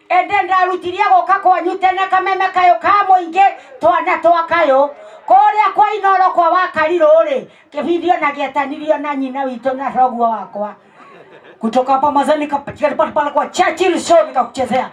ende ndarutiria goka kwanyu tene kameme kayo ka muingi twana twakayo kuria kwa inoro kwa wakariro ri kibidio na gietanirio na nyina witu na rogwa wakwa kutoka hapa mazani kapatikana pale kwa Churchill show nikakuchezea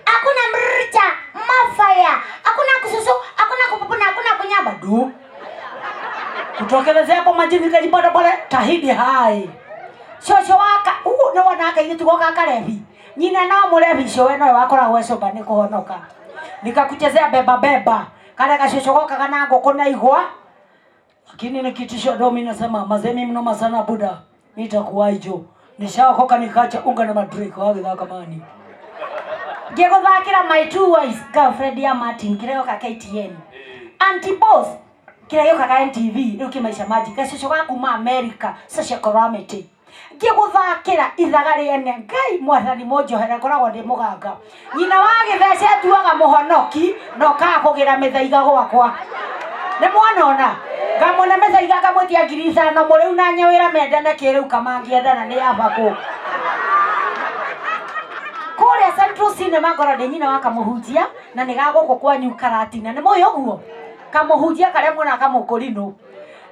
hakuna mrcha mafaya hakuna kususu hakuna kupupuna hakuna kunyaba du kutokelezea hapo majini kajipata pale tahidi hai shosho waka no wanaka ile tukoka karevi nyina na murevi showe no wakora weso bani kuhonoka nikakuchezea beba kale kashoshoka kana ngoko na igwa lakini nikitisho domi nasema mazemi mnoma sana buda nitakuwa hijo nishaokoka nikacha unga na madrink wagitha kamani ngego thakira my two wives girlfriend ya Martin kireo ka KTN anti boss kireo ka NTV ruki maisha maji kashoshoka kuma America social calamity ngiguthakira ithaga riene ngai mwathani monjohera koragwo ndi muganga nyina wagithece tuaga muhonoki no ka kugira mithaiga gwakwa ni mwanona ngamona mithaiga ngamwetia ngiri no muriu na nyawira mendana kiriu kamangiendana ni yabaku kore Central Cinema ngorode nyina wakamuhunjia na nigaguko kwanyu Karatina ni moyo guo kamuhunjia kare mwana kamukurino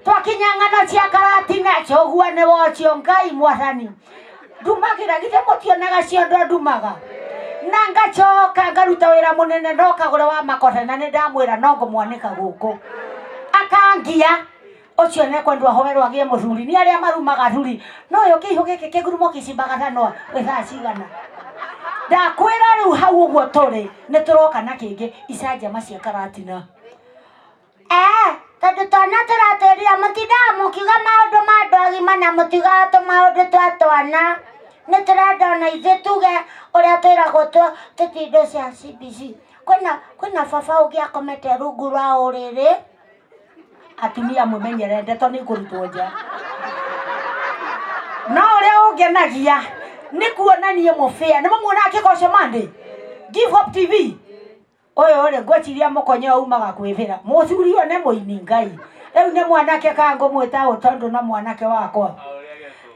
twakinyang'ana cia Karatina chogua ne wocio ngai mwathani ndumagira githe mutionaga ciondo ndumaga na ngacoka ngaruta wira munene ndokagure wa makote na ni ndamwira no ngumwanika guku akangia ucio ne kwendwa hoerwa agie muthuri ni aria marumaga thuri no yo kiho giki kigurumo kicimbaga thanwa witha cigana ndakwira riu hau uguo turi ni turoka na kingi icanja macia Karatina tondu twana turateria mutindaga mukiuga maundu ma andu agima na mutigaga tumaundu twa twana ni turenda ona ithe tuge uria twiragwo tutindo cia CBC kwina baba ungi akomete rungu rwa uriri atumia mumenyerende to ni ngurutwo nja no uria ungenagia ni kuonania mufia ni mumwona akikoco mande Give Hope TV oyo ore ngwachiria mukonyo umaga kwivira muthuri one muini ngai riu ni mwanake kango mwita utondu na mwanake wakwa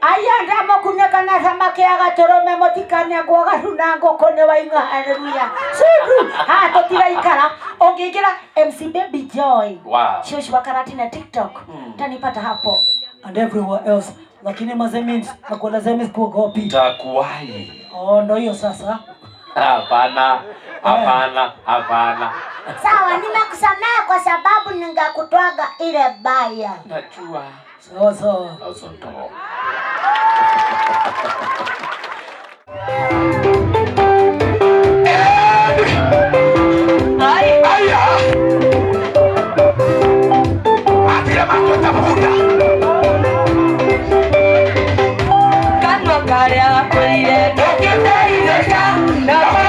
aya ndamukuneka na thamaki agaturume mutikane gwaga runa ngoko ni wainga haleluya sudu ha totira ikara ongigira MC Baby Joy wow shoshi wa Karatina TikTok tanipata hapo and everywhere else lakini mazemins nakuwa lazima kuogopi takuwai ndo hiyo sasa hapana sawa nimekusamea kwa sababu ningakutwaga ile baya najua sawa ndo aya atira makota buda kanwa karia kuire dokiteireka na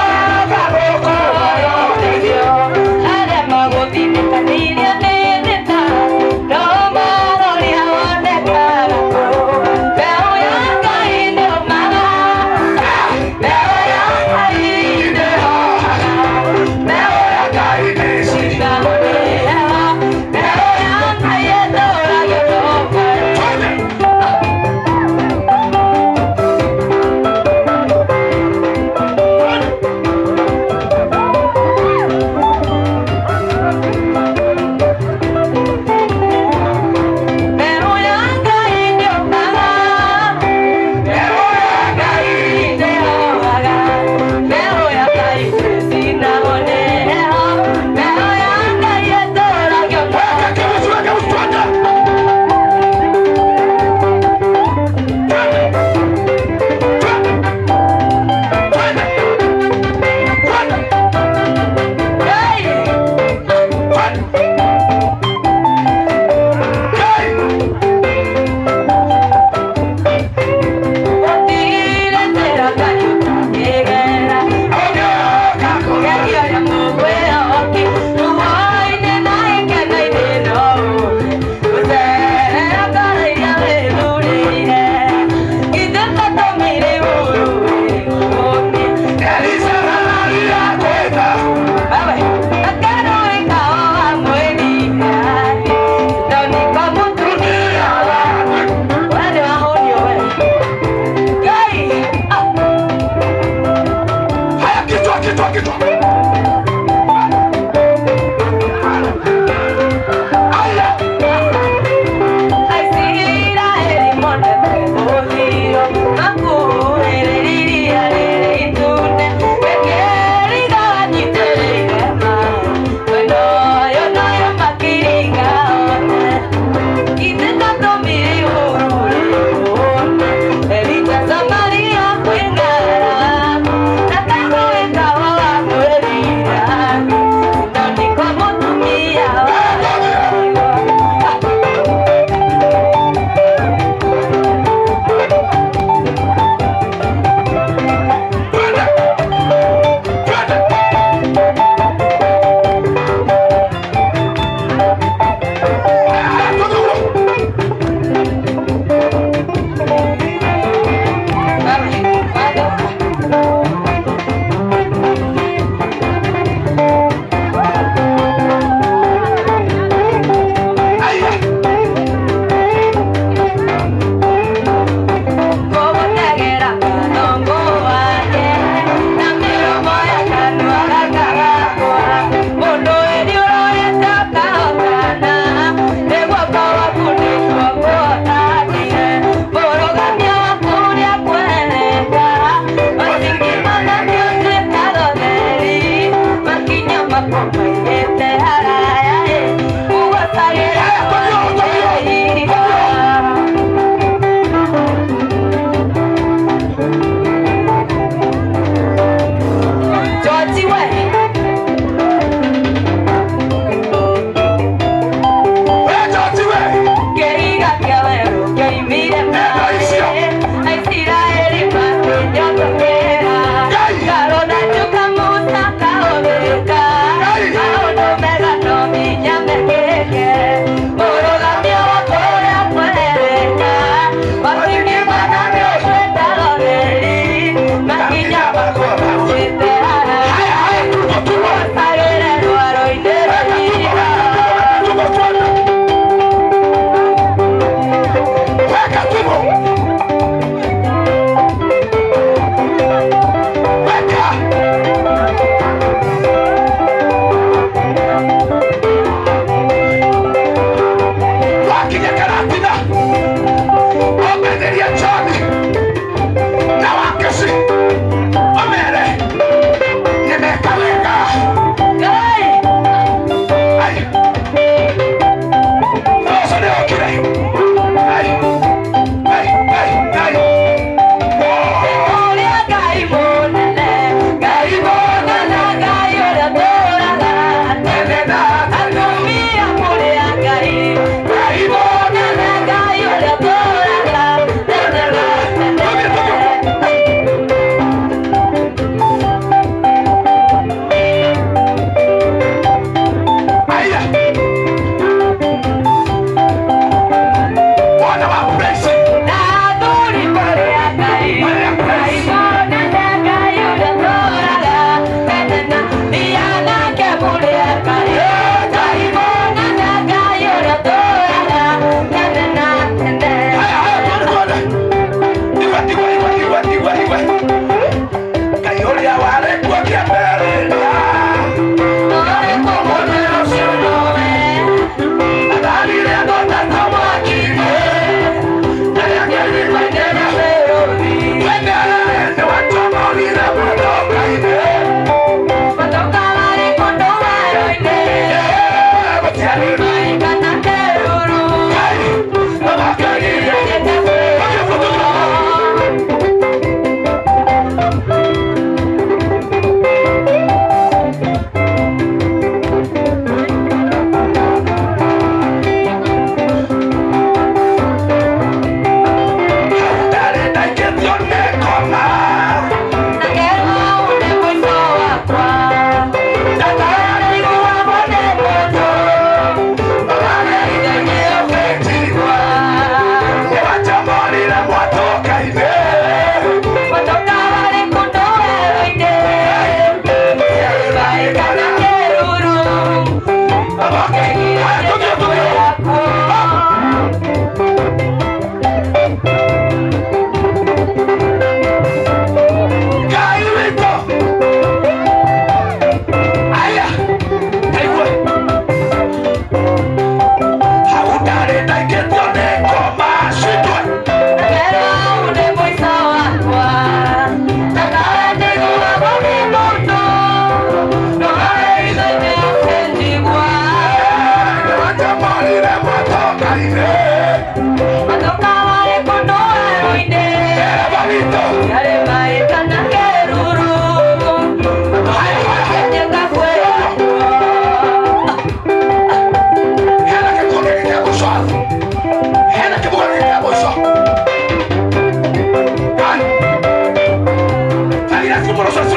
kichwa. Aya.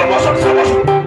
motion, slow motion.